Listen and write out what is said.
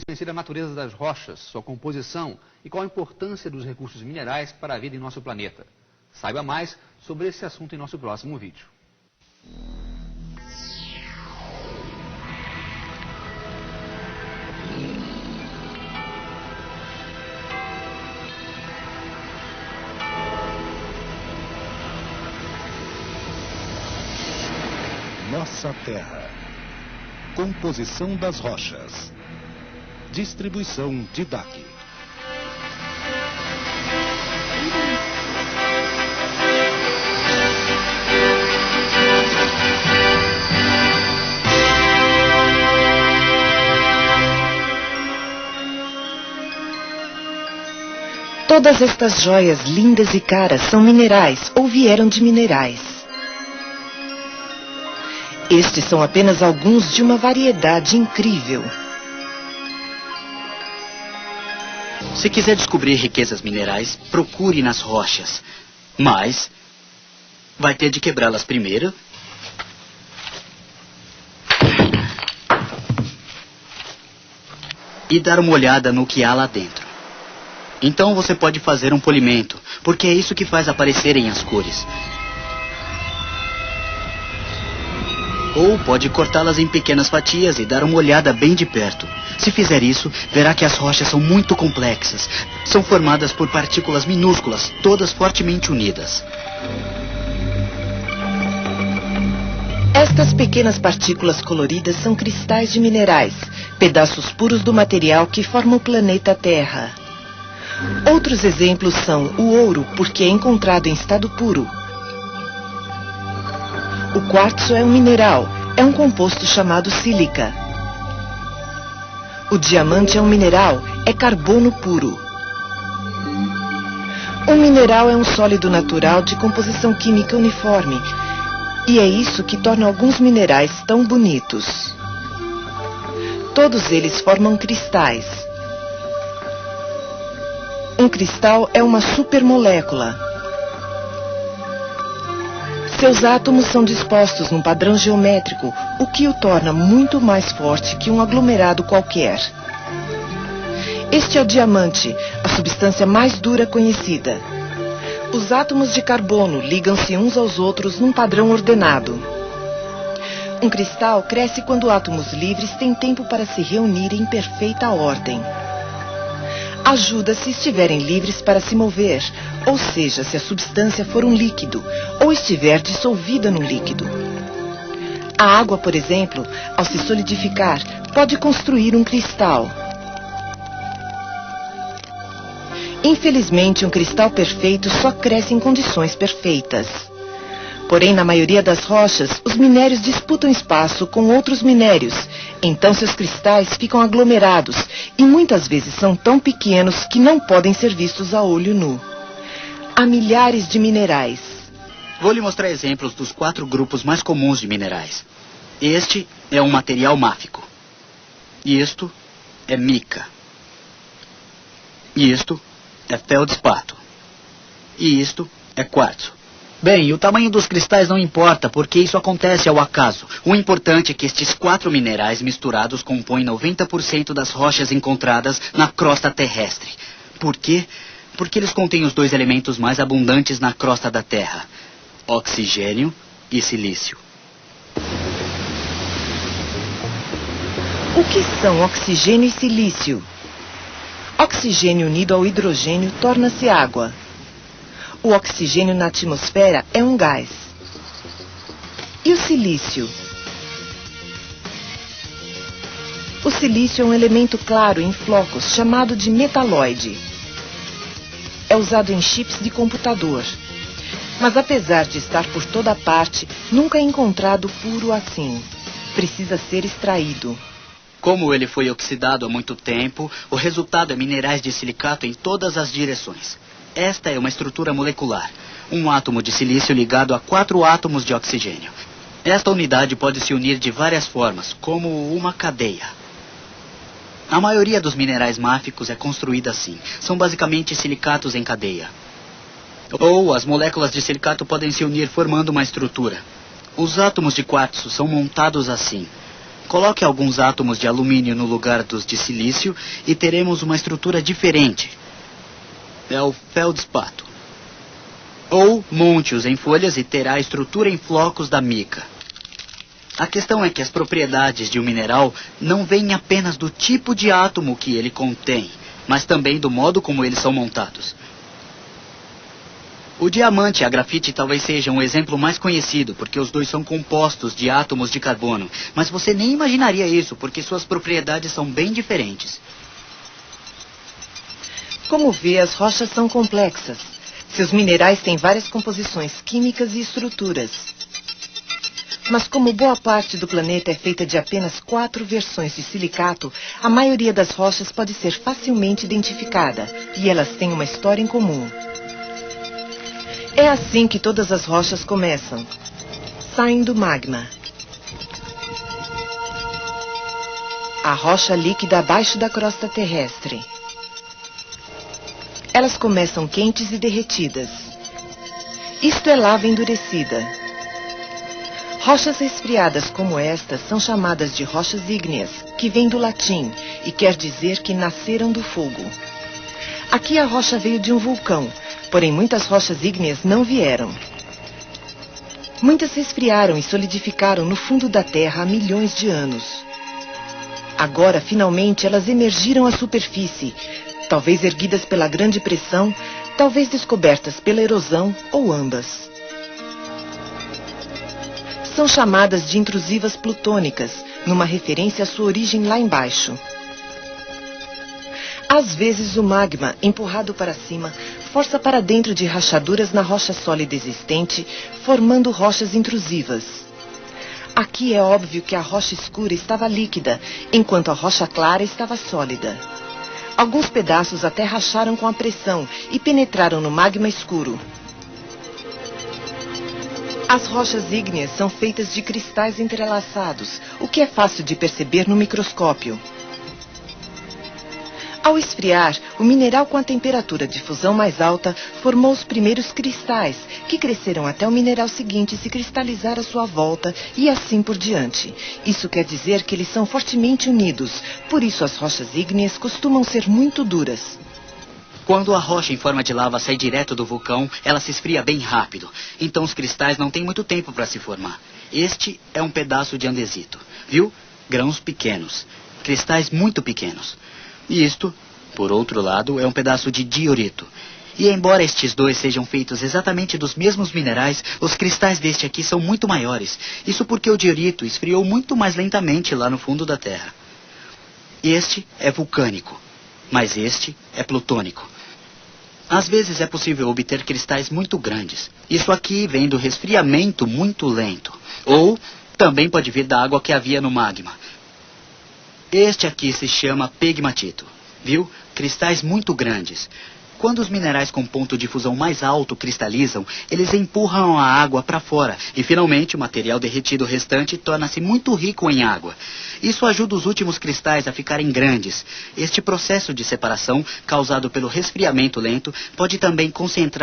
conhecer a natureza das rochas, sua composição e qual a importância dos recursos minerais para a vida em nosso planeta. Saiba mais sobre esse assunto em nosso próximo vídeo. Nossa Terra. Composição das rochas. Distribuição de DAC. Todas estas joias lindas e caras são minerais ou vieram de minerais. Estes são apenas alguns de uma variedade incrível. Se quiser descobrir riquezas minerais, procure nas rochas. Mas vai ter de quebrá-las primeiro. E dar uma olhada no que há lá dentro. Então você pode fazer um polimento, porque é isso que faz aparecerem as cores. Ou pode cortá-las em pequenas fatias e dar uma olhada bem de perto. Se fizer isso, verá que as rochas são muito complexas. São formadas por partículas minúsculas, todas fortemente unidas. Estas pequenas partículas coloridas são cristais de minerais, pedaços puros do material que forma o planeta Terra. Outros exemplos são o ouro, porque é encontrado em estado puro. O quartzo é um mineral, é um composto chamado sílica. O diamante é um mineral, é carbono puro. Um mineral é um sólido natural de composição química uniforme, e é isso que torna alguns minerais tão bonitos. Todos eles formam cristais. Um cristal é uma supermolécula. Seus átomos são dispostos num padrão geométrico, o que o torna muito mais forte que um aglomerado qualquer. Este é o diamante, a substância mais dura conhecida. Os átomos de carbono ligam-se uns aos outros num padrão ordenado. Um cristal cresce quando átomos livres têm tempo para se reunir em perfeita ordem. Ajuda se estiverem livres para se mover, ou seja, se a substância for um líquido, ou estiver dissolvida no líquido. A água, por exemplo, ao se solidificar, pode construir um cristal. Infelizmente, um cristal perfeito só cresce em condições perfeitas. Porém, na maioria das rochas, os minérios disputam espaço com outros minérios, então seus cristais ficam aglomerados e muitas vezes são tão pequenos que não podem ser vistos a olho nu. Há milhares de minerais. Vou lhe mostrar exemplos dos 4 grupos mais comuns de minerais. Este é um material máfico. Isto é mica. Isto é feldspato. E isto é quartzo. Bem, o tamanho dos cristais não importa, porque isso acontece ao acaso. O importante é que estes 4 minerais misturados compõem 90% das rochas encontradas na crosta terrestre. Por quê? Porque eles contêm os 2 elementos mais abundantes na crosta da Terra: oxigênio e silício. O que são oxigênio e silício? Oxigênio unido ao hidrogênio torna-se água. O oxigênio na atmosfera é um gás. E o silício? O silício é um elemento claro em flocos chamado de metalóide. É usado em chips de computador. Mas apesar de estar por toda parte, nunca é encontrado puro assim. Precisa ser extraído. Como ele foi oxidado há muito tempo, o resultado é minerais de silicato em todas as direções. Esta é uma estrutura molecular. Um átomo de silício ligado a 4 átomos de oxigênio. Esta unidade pode se unir de várias formas, como uma cadeia. A maioria dos minerais máficos é construída assim. São basicamente silicatos em cadeia. Ou as moléculas de silicato podem se unir formando uma estrutura. Os átomos de quartzo são montados assim. Coloque alguns átomos de alumínio no lugar dos de silício e teremos uma estrutura diferente. É o feldspato. Ou monte-os em folhas e terá a estrutura em flocos da mica. A questão é que as propriedades de um mineral não vêm apenas do tipo de átomo que ele contém, mas também do modo como eles são montados. O diamante e a grafite talvez sejam o exemplo mais conhecido, porque os dois são compostos de átomos de carbono. Mas você nem imaginaria isso, porque suas propriedades são bem diferentes. Como vê, as rochas são complexas. Seus minerais têm várias composições químicas e estruturas. Mas como boa parte do planeta é feita de apenas 4 versões de silicato, a maioria das rochas pode ser facilmente identificada, e elas têm uma história em comum. É assim que todas as rochas começam. Saem do magma. A rocha líquida abaixo da crosta terrestre. Elas começam quentes e derretidas. Isto é lava endurecida. Rochas resfriadas como estas são chamadas de rochas ígneas, que vem do latim e quer dizer que nasceram do fogo. Aqui a rocha veio de um vulcão, porém muitas rochas ígneas não vieram. Muitas resfriaram e solidificaram no fundo da Terra há milhões de anos. Agora, finalmente, elas emergiram à superfície, talvez erguidas pela grande pressão, talvez descobertas pela erosão ou ambas. São chamadas de intrusivas plutônicas, numa referência à sua origem lá embaixo. Às vezes o magma, empurrado para cima, força para dentro de rachaduras na rocha sólida existente, formando rochas intrusivas. Aqui é óbvio que a rocha escura estava líquida, enquanto a rocha clara estava sólida. Alguns pedaços até racharam com a pressão e penetraram no magma escuro. As rochas ígneas são feitas de cristais entrelaçados, o que é fácil de perceber no microscópio. Ao esfriar, o mineral com a temperatura de fusão mais alta formou os primeiros cristais, que cresceram até o mineral seguinte se cristalizar à sua volta e assim por diante. Isso quer dizer que eles são fortemente unidos, por isso as rochas ígneas costumam ser muito duras. Quando a rocha em forma de lava sai direto do vulcão, ela se esfria bem rápido. Então os cristais não têm muito tempo para se formar. Este é um pedaço de andesito, viu? Grãos pequenos, cristais muito pequenos. E isto, por outro lado, é um pedaço de diorito. E embora estes dois sejam feitos exatamente dos mesmos minerais, os cristais deste aqui são muito maiores. Isso porque o diorito esfriou muito mais lentamente lá no fundo da Terra. Este é vulcânico, mas este é plutônico. Às vezes é possível obter cristais muito grandes. Isso aqui vem do resfriamento muito lento. Ou também pode vir da água que havia no magma. Este aqui se chama pegmatito, viu? Cristais muito grandes. Quando os minerais com ponto de fusão mais alto cristalizam, eles empurram a água para fora e finalmente o material derretido restante torna-se muito rico em água. Isso ajuda os últimos cristais a ficarem grandes. Este processo de separação, causado pelo resfriamento lento, pode também concentrar